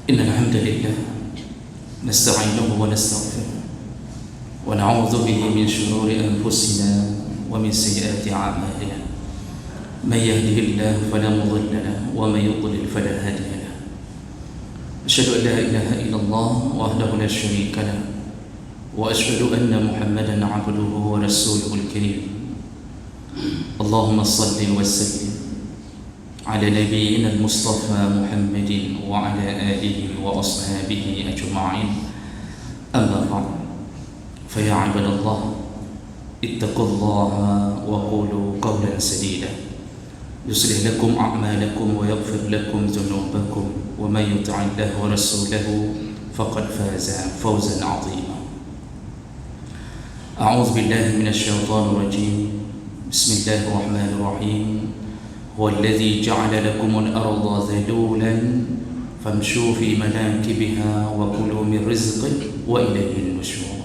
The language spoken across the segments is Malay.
إن الحمد لله نستعينه ونستغفره ونعوذ به من شرور أنفسنا ومن سيئات أعمالنا. من يهده الله فلا مضل له ومن يضلل فلا هادي له. أشهد أن لا إله إلا الله وحده لا شريك له وأشهد أن محمدا عبده ورسوله الكريم. اللهم صل وسلم على نبينا المصطفى محمد وعلى آله وأصحابه أجمعين. أما بعد، فيا عباد الله اتقوا الله وقولوا قولا سديدا يصلح لكم أعمالكم ويغفر لكم ذنوبكم ومن يطع الله ورسوله فقد فاز فوزا عظيما. أعوذ بالله من الشيطان الرجيم. بسم الله الرحمن الرحيم. هو الذي جعل لكم الأرض ذلولا فامشوا في مناكبها وكلوا من رزقه وإليه النشور.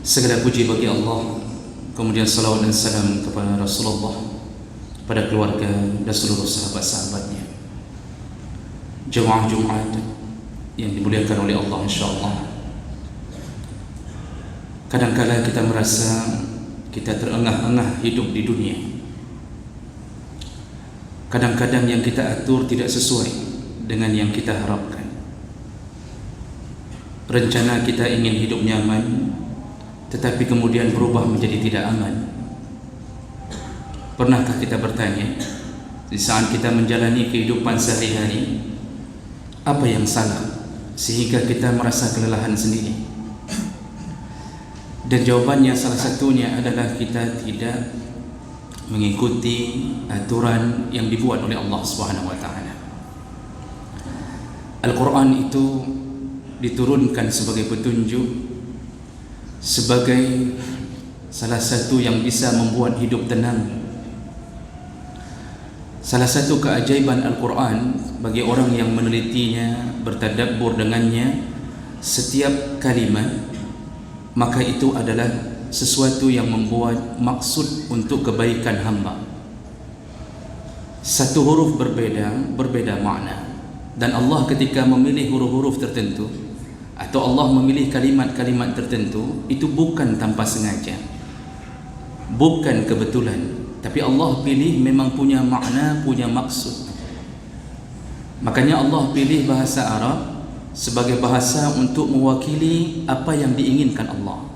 Segala puji bagi Allah, kemudian salawat dan salam kepada Rasulullah, pada keluarga dan seluruh sahabat-sahabatnya. Jemaah Jumat yang dimuliakan oleh Allah, insyaAllah, kadang-kadang kita merasa kita terengah-engah hidup di dunia. Kadang-kadang yang kita atur tidak sesuai dengan yang kita harapkan. Rencana kita ingin hidup nyaman, tetapi kemudian berubah menjadi tidak aman. Pernahkah kita bertanya, di saat kita menjalani kehidupan sehari-hari, apa yang salah sehingga kita merasa kelelahan sendiri? Dan jawabannya salah satunya adalah kita tidak mengikuti aturan yang dibuat oleh Allah Subhanahu wa taala. Al-Quran itu diturunkan sebagai petunjuk, sebagai salah satu yang bisa membuat hidup tenang. Salah satu keajaiban Al-Quran bagi orang yang menelitinya, bertadabbur dengannya, setiap kalimat, maka itu adalah sesuatu yang membuat maksud untuk kebaikan hamba. Satu huruf berbeda makna. Dan Allah ketika memilih huruf-huruf tertentu, atau Allah memilih kalimat-kalimat tertentu, itu bukan tanpa sengaja, bukan kebetulan, tapi Allah pilih memang punya makna, punya maksud. Makanya Allah pilih bahasa Arab sebagai bahasa untuk mewakili apa yang diinginkan Allah.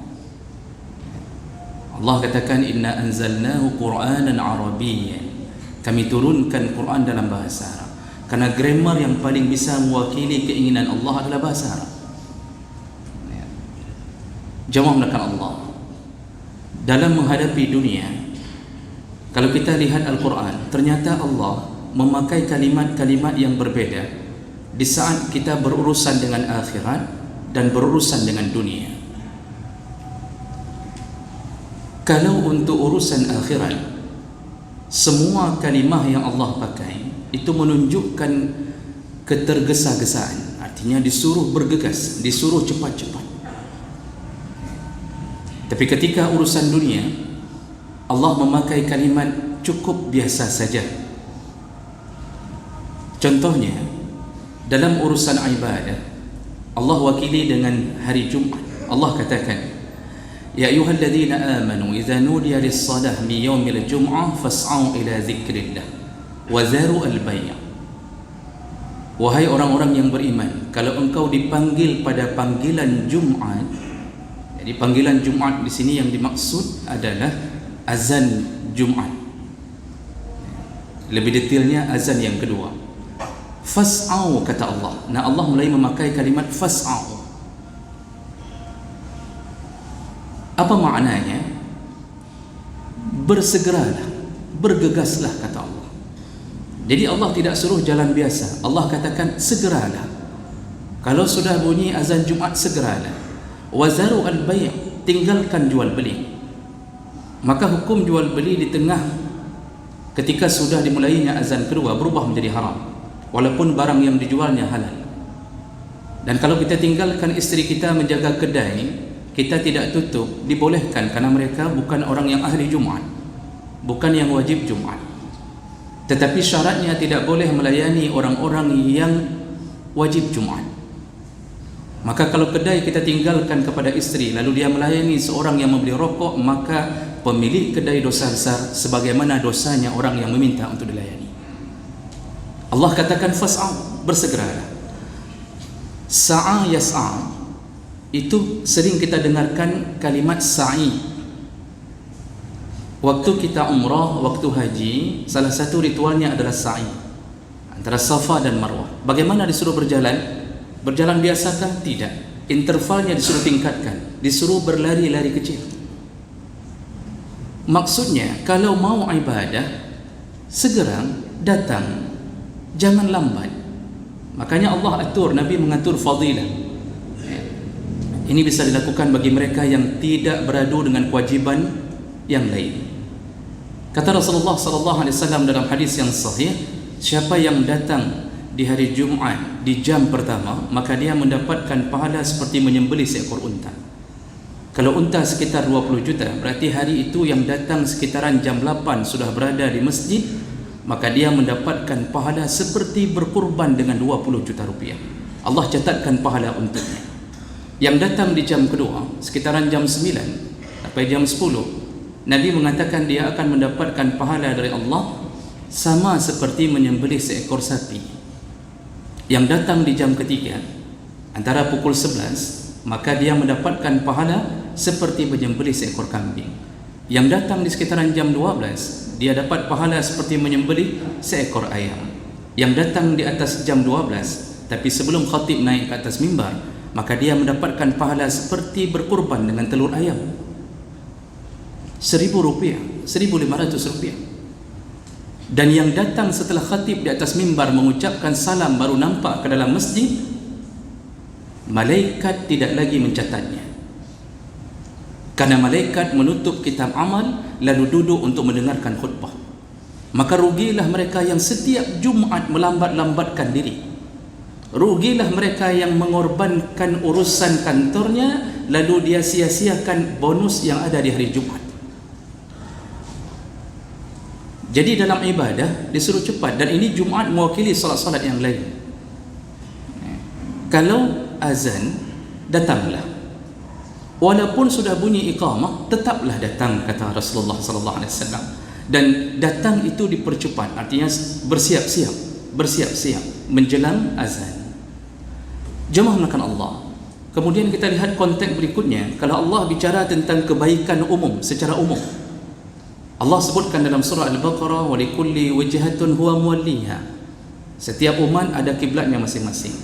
Allah katakan, inna anzalnahu Qur'anan Arabiyyan. Kami turunkan Quran dalam bahasa Arab. Karena grammar yang paling bisa mewakili keinginan Allah adalah bahasa Arab. Jemaah melakukan Allah, dalam menghadapi dunia, kalau kita lihat Al-Quran, ternyata Allah memakai kalimat-kalimat yang berbeda di saat kita berurusan dengan akhirat dan berurusan dengan dunia. Kalau untuk urusan akhirat, semua kalimah yang Allah pakai itu menunjukkan ketergesa-gesaan. Artinya disuruh bergegas, disuruh cepat-cepat. Tapi ketika urusan dunia, Allah memakai kalimat cukup biasa saja. Contohnya, dalam urusan ibadah, Allah wakili dengan hari Jumat. Allah katakan, ya ayyuhalladzina amanu idza nudiya lis-shalah min yaumil jum'ah fas'au ila dzikrillah wa dharu al-bay'. Wahai orang-orang yang beriman, kalau engkau dipanggil pada panggilan Jumat, jadi panggilan Jumat di sini yang dimaksud adalah azan Jumat. Lebih detailnya azan yang kedua. Fas'au kata Allah. Nah, Allah mulai memakai kalimat fas'au. Apa maknanya? Bersegeralah, bergegaslah kata Allah. Jadi Allah tidak suruh jalan biasa. Allah katakan segeralah. Kalau sudah bunyi azan Jumat, segeralah. Wazaru al-bay', tinggalkan jual beli. Maka hukum jual beli di tengah ketika sudah dimulainya azan kedua berubah menjadi haram, walaupun barang yang dijualnya halal. Dan kalau kita tinggalkan istri kita menjaga kedai, kita tidak tutup, dibolehkan, karena mereka bukan orang yang ahli Jumat, bukan yang wajib Jumat. Tetapi syaratnya tidak boleh melayani orang-orang yang wajib Jumaat. Maka kalau kedai kita tinggalkan kepada isteri, lalu dia melayani seorang yang membeli rokok, maka pemilik kedai dosa besar sebagaimana dosanya orang yang meminta untuk dilayani. Allah katakan fas'au, bersegeralah. Sa'a yas'a, itu sering kita dengarkan kalimat sa'i. Waktu kita umrah, waktu haji, salah satu ritualnya adalah sa'i antara Safa dan Marwah. Bagaimana disuruh berjalan? Berjalan biasakah? Tidak. Intervalnya disuruh tingkatkan, disuruh berlari-lari kecil. Maksudnya kalau mau ibadah, segera datang, jangan lambat. Makanya Allah atur, Nabi mengatur fadilah. Ini bisa dilakukan bagi mereka yang tidak beradu dengan kewajiban yang lain. Kata Rasulullah SAW dalam hadis yang sahih, siapa yang datang di hari Jumaat di jam pertama, maka dia mendapatkan pahala seperti menyembelih seekor unta. Kalau unta sekitar 20 juta, berarti hari itu yang datang sekitaran jam 8 sudah berada di masjid, maka dia mendapatkan pahala seperti berkurban dengan 20 juta rupiah. Allah catatkan pahala untuknya. Yang datang di jam kedua, sekitaran jam 9 sampai jam 10, Nabi mengatakan dia akan mendapatkan pahala dari Allah sama seperti menyembelih seekor sapi. Yang datang di jam ketiga antara pukul 11, maka dia mendapatkan pahala seperti menyembelih seekor kambing. Yang datang di sekitaran jam 12, dia dapat pahala seperti menyembelih seekor ayam. Yang datang di atas jam 12, tapi sebelum khatib naik ke atas mimbar, maka dia mendapatkan pahala seperti berkurban dengan telur ayam. 1.000 rupiah, 1.500 rupiah. Dan yang datang setelah khatib di atas mimbar mengucapkan salam baru nampak ke dalam masjid, malaikat tidak lagi mencatatnya, karena malaikat menutup kitab amal lalu duduk untuk mendengarkan khutbah. Maka rugilah mereka yang setiap Jumaat melambat-lambatkan diri. Rugilah mereka yang mengorbankan urusan kantornya lalu dia sia-siakan bonus yang ada di hari Jumaat. Jadi dalam ibadah disuruh cepat, dan ini Jumaat mewakili salat-salat yang lain. Kalau azan, datanglah. Walaupun sudah bunyi iqamah, tetaplah datang, kata Rasulullah SAW. Dan datang itu dipercepat, artinya bersiap-siap menjelang azan. Jemaah melakukan Allah. Kemudian kita lihat konteks berikutnya. Kalau Allah bicara tentang kebaikan umum, secara umum, Allah sebutkan dalam surah Al-Baqarah, wa likulli wajhatun huwa muwalliha. Setiap umat ada kiblatnya masing-masing.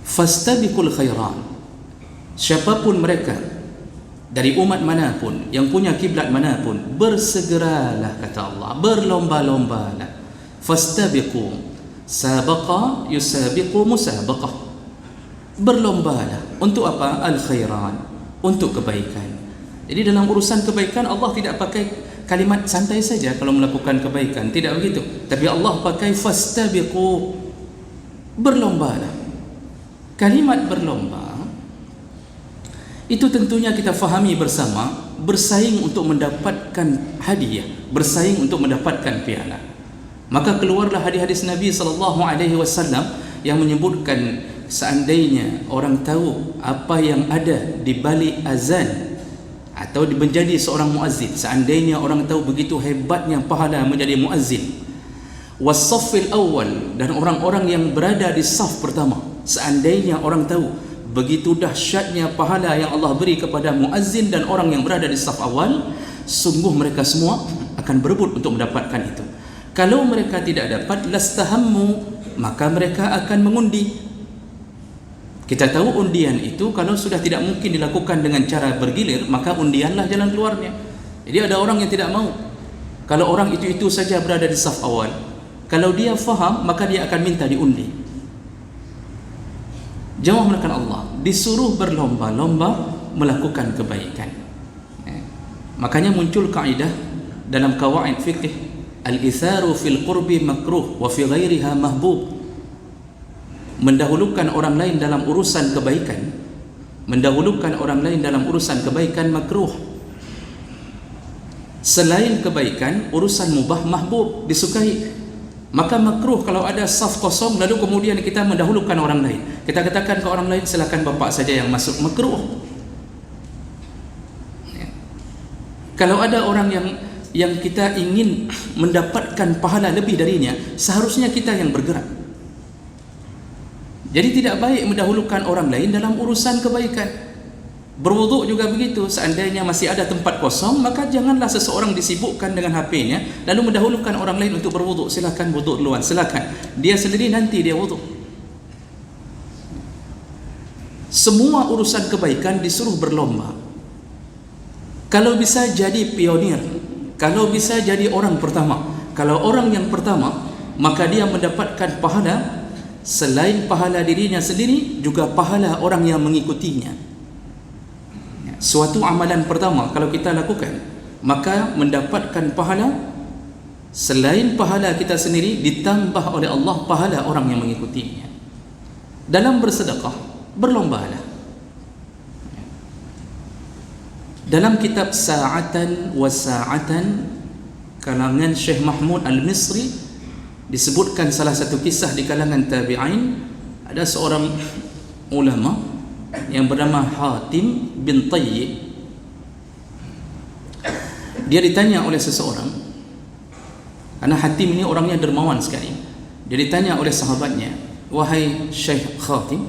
Fastabiqul khairat. Siapapun mereka dari umat manapun yang punya kiblat manapun, bersegeralah, kata Allah, berlomba-lombalah. Fastabiqu, sabaqa yusabiqu musabaqah. Berlombalah untuk apa? Al-khairat, untuk kebaikan. Jadi dalam urusan kebaikan Allah tidak pakai kalimat santai saja kalau melakukan kebaikan, tidak begitu. Tapi Allah pakai fastabiqu, berlombalah. Kalimat berlomba itu tentunya kita fahami bersama, bersaing untuk mendapatkan hadiah, bersaing untuk mendapatkan piala. Maka keluarlah hadis-hadis Nabi SAW yang menyebutkan seandainya orang tahu apa yang ada di balik azan atau menjadi seorang muazzin, seandainya orang tahu begitu hebatnya pahala menjadi muazzin, was-saffil awal, dan orang-orang yang berada di saf pertama, seandainya orang tahu begitu dahsyatnya pahala yang Allah beri kepada muazzin dan orang yang berada di saf awal, sungguh mereka semua akan berebut untuk mendapatkan itu. Kalau mereka tidak dapat, lastahammu, maka mereka akan mengundi. Kita tahu undian itu kalau sudah tidak mungkin dilakukan dengan cara bergilir, maka undianlah jalan keluarnya. Jadi ada orang yang tidak mau. Kalau orang itu saja berada di saf awal, kalau dia faham, maka dia akan minta diundi. Jemaah melakukan Allah, disuruh berlomba-lomba melakukan kebaikan. Makanya muncul kaidah dalam kawaid fikih, al-itharu fil qurbi makruh wa fi ghairiha mahbub. Mendahulukan orang lain dalam urusan kebaikan, mendahulukan orang lain dalam urusan kebaikan makruh. Selain kebaikan, urusan mubah mahbub, disukai. Maka makruh kalau ada saf kosong lalu kemudian kita mendahulukan orang lain. Kita katakan ke orang lain, silakan bapak saja yang masuk. Makruh. Ya. Kalau ada orang yang kita ingin mendapatkan pahala lebih darinya, seharusnya kita yang bergerak. Jadi tidak baik mendahulukan orang lain dalam urusan kebaikan. Berwuduk juga begitu. Seandainya masih ada tempat kosong, maka janganlah seseorang disibukkan dengan HP-nya lalu mendahulukan orang lain untuk berwuduk. Silakan wuduk duluan, silakan. Dia sendiri nanti dia wuduk. Semua urusan kebaikan disuruh berlomba. Kalau bisa jadi pionir, kalau bisa jadi orang pertama. Kalau orang yang pertama, maka dia mendapatkan pahala selain pahala dirinya sendiri, juga pahala orang yang mengikutinya. Suatu amalan pertama kalau kita lakukan, maka mendapatkan pahala selain pahala kita sendiri, ditambah oleh Allah pahala orang yang mengikutinya. Dalam bersedekah, berlombalah. Dalam kitab Sa'atan wa Sa'atan kalangan Syekh Mahmud Al-Misri disebutkan salah satu kisah di kalangan tabi'in. Ada seorang ulama yang bernama Hatim bin Tayyib. Dia ditanya oleh seseorang, karena Hatim ini orangnya dermawan sekali. Dia ditanya oleh sahabatnya, wahai Syekh Hatim,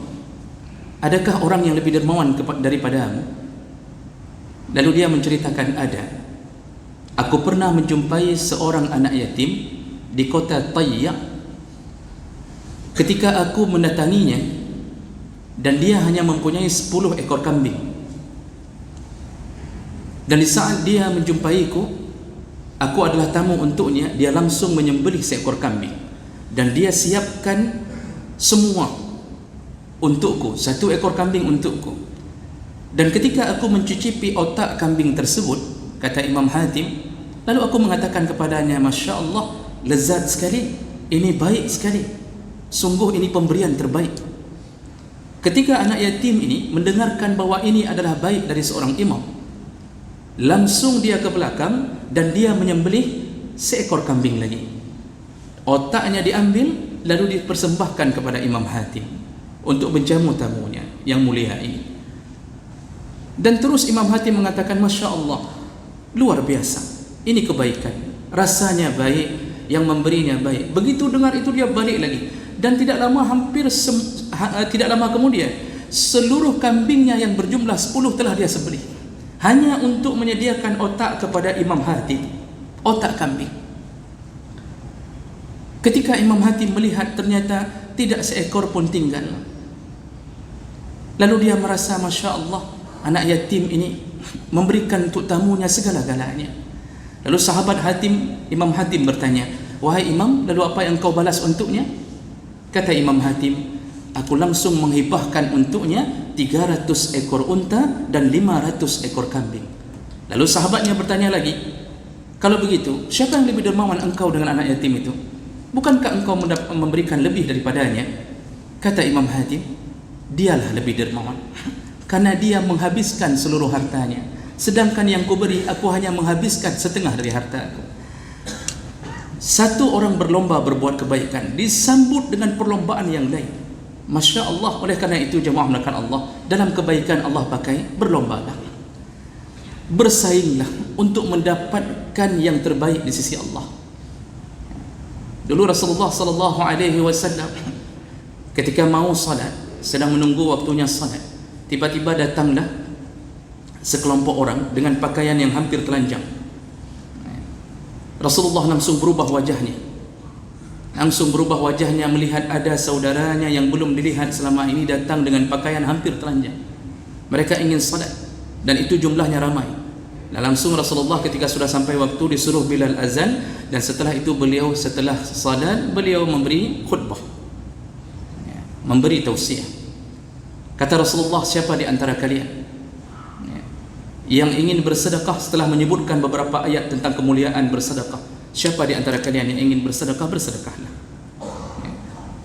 adakah orang yang lebih dermawan daripadamu? Lalu dia menceritakan, ada. Aku pernah menjumpai seorang anak yatim di kota Tayya. Ketika aku mendatanginya, dan dia hanya mempunyai 10 ekor kambing. Dan di saat dia menjumpaiku, aku adalah tamu untuknya, dia langsung menyembelih seekor kambing. Dan dia siapkan semua untukku, 1 ekor kambing untukku. Dan ketika aku mencicipi otak kambing tersebut, kata Imam Hatim, lalu aku mengatakan kepadanya, Masya Allah, lezat sekali, ini baik sekali, sungguh ini pemberian terbaik. Ketika anak yatim ini mendengarkan bahwa ini adalah baik dari seorang imam, langsung dia ke belakang dan dia menyembelih seekor kambing lagi. Otaknya diambil lalu dipersembahkan kepada Imam Hatim untuk menjamu tamunya yang mulia ini. Dan terus Imam Hatim mengatakan, Masya Allah, luar biasa, ini kebaikan, rasanya baik, yang memberinya baik. Begitu dengar itu dia balik lagi. Dan tidak lama, tidak lama kemudian, seluruh kambingnya yang berjumlah 10 telah dia sembelih, hanya untuk menyediakan otak kepada Imam Hatim, otak kambing. Ketika Imam Hatim melihat ternyata tidak seekor pun tinggal, lalu dia merasa, Masya Allah, anak yatim ini memberikan untuk tamunya segala-galanya. Lalu sahabat Hatim, Imam Hatim bertanya, wahai Imam, lalu apa yang kau balas untuknya? Kata Imam Hatim, aku langsung menghibahkan untuknya 300 ekor unta dan 500 ekor kambing. Lalu sahabatnya bertanya lagi, kalau begitu, siapa yang lebih dermawan, engkau dengan anak yatim itu? Bukankah engkau memberikan lebih daripadanya? Kata Imam Hatim, dialah lebih dermawan, karena dia menghabiskan seluruh hartanya, sedangkan yang kuberi, aku hanya menghabiskan setengah dari hartaku. Satu orang berlomba berbuat kebaikan disambut dengan perlombaan yang lain. Masya Allah. Oleh karena itu jemaah melakukan Allah, dalam kebaikan Allah pakai berlombalah, bersainglah untuk mendapatkan yang terbaik di sisi Allah. Dulu Rasulullah sallallahu alaihi wasallam ketika mau salat, sedang menunggu waktunya salat, tiba-tiba datanglah sekelompok orang dengan pakaian yang hampir telanjang. Rasulullah langsung berubah wajahnya, melihat ada saudaranya yang belum dilihat selama ini datang dengan pakaian hampir telanjang. Mereka ingin salat dan itu jumlahnya ramai. Dan langsung Rasulullah ketika sudah sampai waktu disuruh Bilal azan, dan setelah itu beliau setelah salat beliau memberi khutbah, memberi tausiah. Kata Rasulullah, siapa di antara kalian yang ingin bersedekah setelah menyebutkan beberapa ayat tentang kemuliaan bersedekah? Siapa di antara kalian yang ingin bersedekah, bersedekahlah.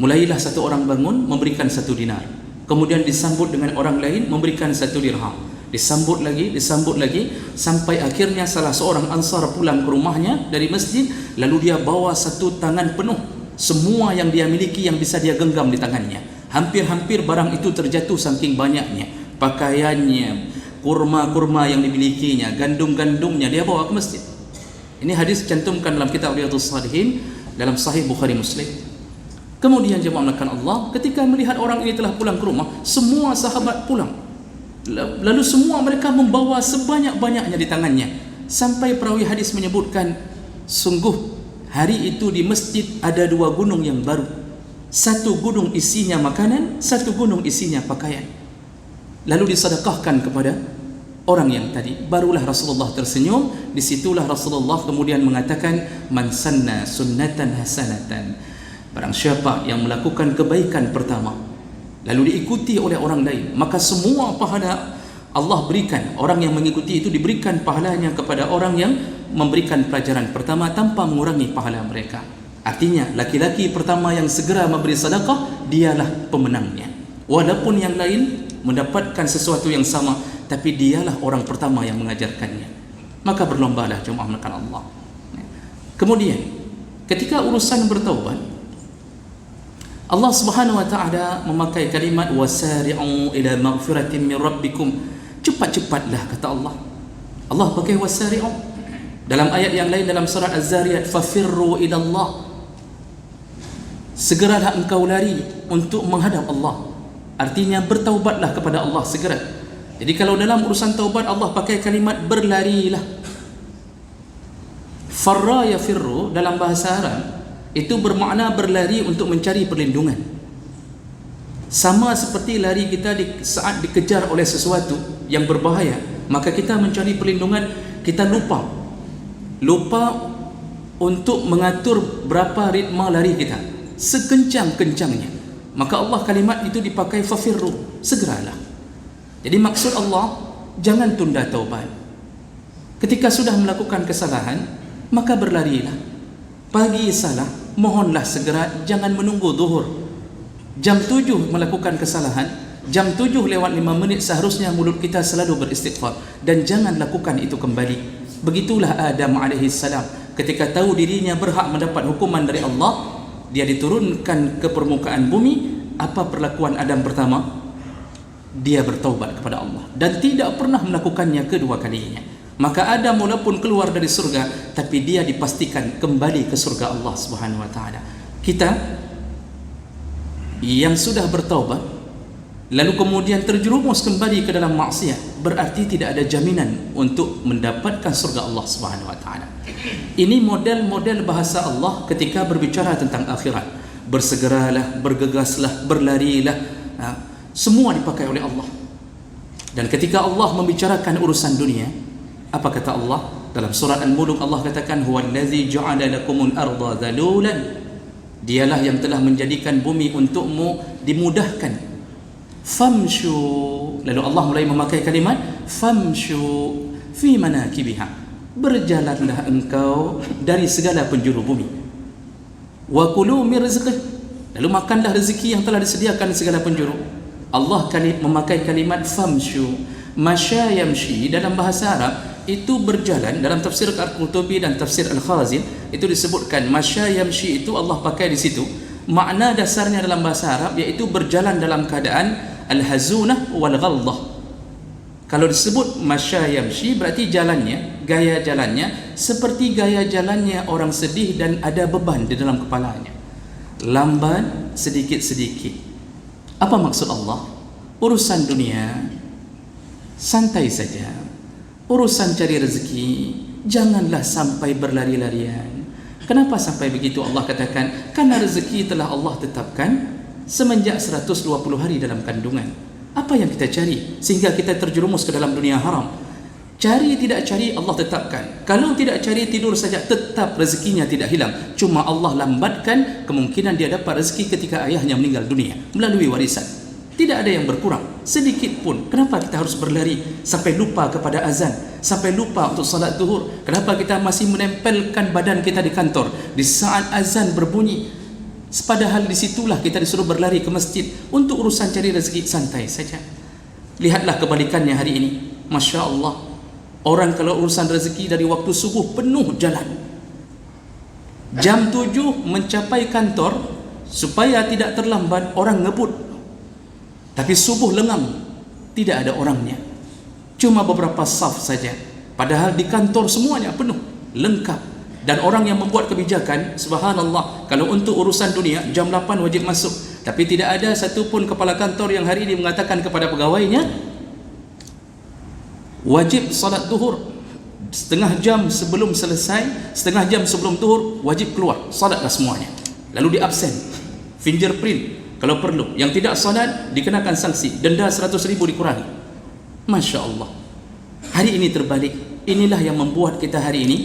Mulailah satu orang bangun memberikan 1 dinar, kemudian disambut dengan orang lain memberikan 1 dirham, disambut lagi, sampai akhirnya salah seorang Ansar pulang ke rumahnya dari masjid, lalu dia bawa 1 tangan penuh Semua yang dia miliki yang bisa dia genggam di tangannya. Hampir-hampir barang itu terjatuh saking banyaknya. Pakaiannya, kurma-kurma yang dimilikinya, gandum-gandumnya dia bawa ke masjid. Ini hadis cantumkan dalam kitab Riyadhus Shalihin dalam Sahih Bukhari Muslim. Kemudian jemaah melakukan Allah, ketika melihat orang ini telah pulang ke rumah, semua sahabat pulang. Lalu semua mereka membawa sebanyak-banyaknya di tangannya. Sampai perawi hadis menyebutkan, sungguh hari itu di masjid ada 2 gunung yang baru. Satu gunung isinya makanan, satu gunung isinya pakaian. Lalu disedekahkan kepada orang yang tadi. Barulah Rasulullah tersenyum. Disitulah Rasulullah kemudian mengatakan, man sanna sunnatan hasanatan, barang siapa yang melakukan kebaikan pertama lalu diikuti oleh orang lain, maka semua pahala Allah berikan. Orang yang mengikuti itu diberikan pahalanya kepada orang yang memberikan pelajaran pertama tanpa mengurangi pahala mereka. Artinya laki-laki pertama yang segera memberi sedekah, dialah pemenangnya. Walaupun yang lain mendapatkan sesuatu yang sama, tapi dialah orang pertama yang mengajarkannya. Maka berlombalah jemaah melakukan Allah. Kemudian ketika urusan bertaubat, Allah Subhanahu wa taala memakai kalimat wasari'u ila maghfiratin min rabbikum. Cepat-cepatlah kata Allah. Allah pakai wasari'u. Dalam ayat yang lain dalam surat Az-Zariyat, fafirru ila Allah. Segeralah engkau lari untuk menghadap Allah. Artinya bertaubatlah kepada Allah segera. Jadi kalau dalam urusan taubat Allah pakai kalimat berlarilah. Farra yafirru dalam bahasa Arab itu bermakna berlari untuk mencari perlindungan. Sama seperti lari kita saat dikejar oleh sesuatu yang berbahaya, maka kita mencari perlindungan, kita lupa untuk mengatur berapa ritma lari kita, sekencang-kencangnya. Maka Allah kalimat itu dipakai fafirru, segeralah. Jadi maksud Allah, jangan tunda taubat. Ketika sudah melakukan kesalahan, maka berlarilah. Pagi salah, mohonlah segera, jangan menunggu zuhur. Jam 7 melakukan kesalahan, jam 7 lewat 5 menit seharusnya mulut kita selalu beristighfar, dan jangan lakukan itu kembali. Begitulah Adam alaihissalam, ketika tahu dirinya berhak mendapat hukuman dari Allah, dia diturunkan ke permukaan bumi. Apa perlakuan Adam pertama? Dia bertaubat kepada Allah dan tidak pernah melakukannya kedua kalinya. Maka Adam walaupun keluar dari surga, tapi dia dipastikan kembali ke surga Allah Subhanahu wa taala. Kita yang sudah bertaubat lalu kemudian terjerumus kembali ke dalam maksiat, berarti tidak ada jaminan untuk mendapatkan surga Allah Subhanahu wa taala. Ini model-model bahasa Allah ketika berbicara tentang akhirat. Bersegeralah, bergegaslah, berlarilah, semua dipakai oleh Allah. Dan ketika Allah membicarakan urusan dunia, apa kata Allah? Dalam surat Al-Mulk Allah katakan, huwallazi ja'ala lakumul arda dhalulan. Dialah yang telah menjadikan bumi untukmu dimudahkan. Famshu. Lalu Allah mulai memakai kalimat famshu fi manakibiha. Berjalanlah engkau dari segala penjuru bumi. Wa kulu min rizqih. Lalu makanlah rezeki yang telah disediakan di segala penjuru. Allah memakai kalimat famshu. Masya yamshi dalam bahasa Arab itu berjalan. Dalam tafsir Al-Qurtubi dan tafsir Al-Khazin itu disebutkan masya yamshi itu Allah pakai di situ. Makna dasarnya dalam bahasa Arab yaitu berjalan dalam keadaan al-hazunah wal ghaldah. Kalau disebut masya yamshi berarti jalannya, gaya jalannya seperti gaya jalannya orang sedih dan ada beban di dalam kepalanya. Lambat sedikit-sedikit. Apa maksud Allah? Urusan dunia santai saja. Urusan cari rezeki janganlah sampai berlari-larian. Kenapa sampai begitu? Allah katakan karena rezeki telah Allah tetapkan semenjak 120 hari dalam kandungan. Apa yang kita cari sehingga kita terjerumus ke dalam dunia haram? Cari tidak cari Allah tetapkan. Kalau tidak cari tidur saja tetap rezekinya tidak hilang. Cuma Allah lambatkan kemungkinan dia dapat rezeki ketika ayahnya meninggal dunia melalui warisan. Tidak ada yang berkurang sedikit pun. Kenapa kita harus berlari sampai lupa kepada azan, sampai lupa untuk salat zuhur? Kenapa kita masih menempelkan badan kita di kantor di saat azan berbunyi? Padahal disitulah kita disuruh berlari ke masjid untuk urusan cari rezeki. Santai saja. Lihatlah kebalikannya hari ini. Masya Allah, orang kalau urusan rezeki dari waktu subuh penuh jalan. Jam 7 mencapai kantor supaya tidak terlambat, orang ngebut. Tapi subuh lengang, tidak ada orangnya, cuma beberapa saf saja. Padahal di kantor semuanya penuh, lengkap. Dan orang yang membuat kebijakan, subhanallah, kalau untuk urusan dunia jam 8 wajib masuk, tapi tidak ada satupun kepala kantor yang hari ini mengatakan kepada pegawainya wajib salat zuhur setengah jam sebelum selesai, setengah jam sebelum zuhur wajib keluar, salatlah semuanya. Lalu di absen, fingerprint kalau perlu. Yang tidak salat dikenakan sanksi, denda 100.000 dikurangi. Masya Allah. Hari ini terbalik. Inilah yang membuat kita hari ini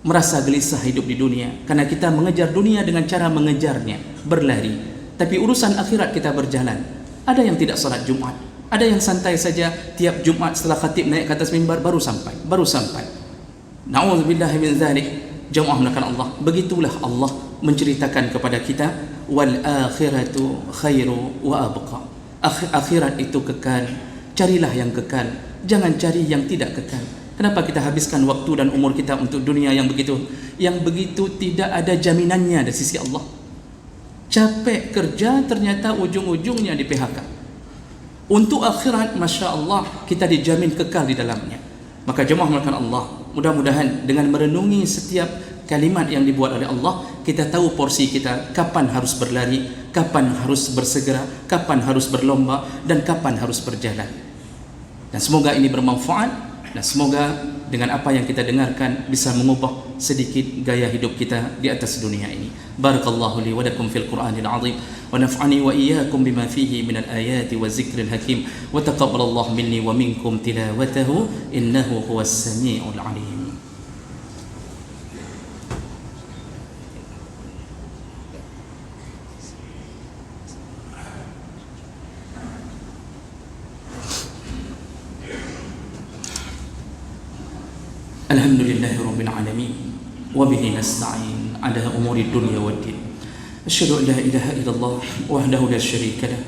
merasa gelisah hidup di dunia, karena kita mengejar dunia dengan cara mengejarnya, berlari. Tapi urusan akhirat kita berjalan. Ada yang tidak salat Jumat, ada yang santai saja, tiap Jumat setelah khatib naik ke atas mimbar baru sampai. Na'udzubillah min dzalik. Jamaah melakukan Allah. Begitulah Allah menceritakan kepada kita, wal akhiratu khairu wa abqa. Akhirat itu kekal, carilah yang kekal, jangan cari yang tidak kekal. Kenapa kita habiskan waktu dan umur kita untuk dunia yang begitu tidak ada jaminannya dari sisi Allah? Capek kerja, ternyata ujung-ujungnya di PHK. Untuk akhirat, Masya Allah, kita dijamin kekal di dalamnya. Maka jemaah melakukan Allah, mudah-mudahan dengan merenungi setiap kalimat yang dibuat oleh Allah, kita tahu porsi kita, kapan harus berlari, kapan harus bersegera, kapan harus berlomba, dan kapan harus berjalan. Dan semoga ini bermanfaat. Dan semoga dengan apa yang kita dengarkan bisa mengubah sedikit gaya hidup kita di atas dunia ini. Barakallahu li wa lakum fil Qur'anil 'azim wa naf'ani wa iyyakum bima fihi minal ayati wa zikril hakim wa taqabbalallahu minni wa minkum tilawatahu innahu huwas samiul 'alim. Alhamdulillahi Rabbil Alamin wa bihi nasta'in ala umuri dunya waddin. Asyhadu an la ilaha illallah wahdahu la syarika lah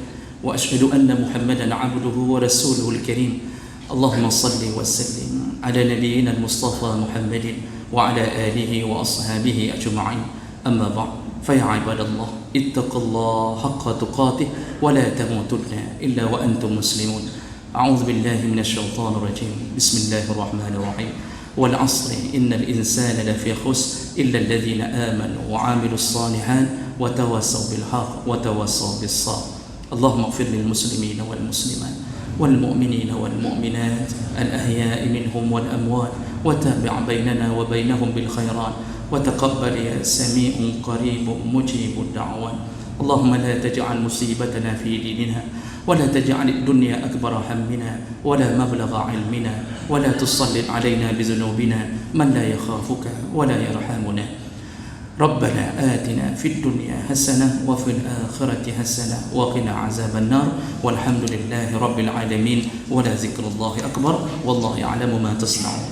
wa asyhadu anna Muhammadan 'abduhu wa rasuluhu al-karim. Allahumma salli wa sallim ala nabiyyina al-Mustafa Muhammadin wa ala alihi wa ashabihi ajma'in. Amma ba'd, fa ya ibadallah ittaqullaha haqqa tuqatih wa la tamutunna illa wa antum muslimun. A'udzu billahi minasy syaithanir rajim. Bismillahirrahmanirrahim. والعصر إن الإنسان لفي خسر إلا الذين آمنوا وعملوا الصالحات وتواصوا بالحق وتواصوا بالصبر. اللهم اغفر للمسلمين والمسلمات والمؤمنين والمؤمنات الأحياء منهم والأموات وتابع بيننا وبينهم بالخيرات وتقبل يا سميع قريب مجيب الدعوات. اللهم لا تجعل مصيبتنا في ديننا ولا تجعل الدنيا أكبر همنا ولا مبلغ علمنا ولا تسلط علينا بذنوبنا من لا يخافك ولا يرحمنا. ربنا آتنا في الدنيا حسنة وفي الآخرة حسنة وقنا عذاب النار والحمد لله رب العالمين ولا ذكر الله أكبر والله يعلم ما تصنعون.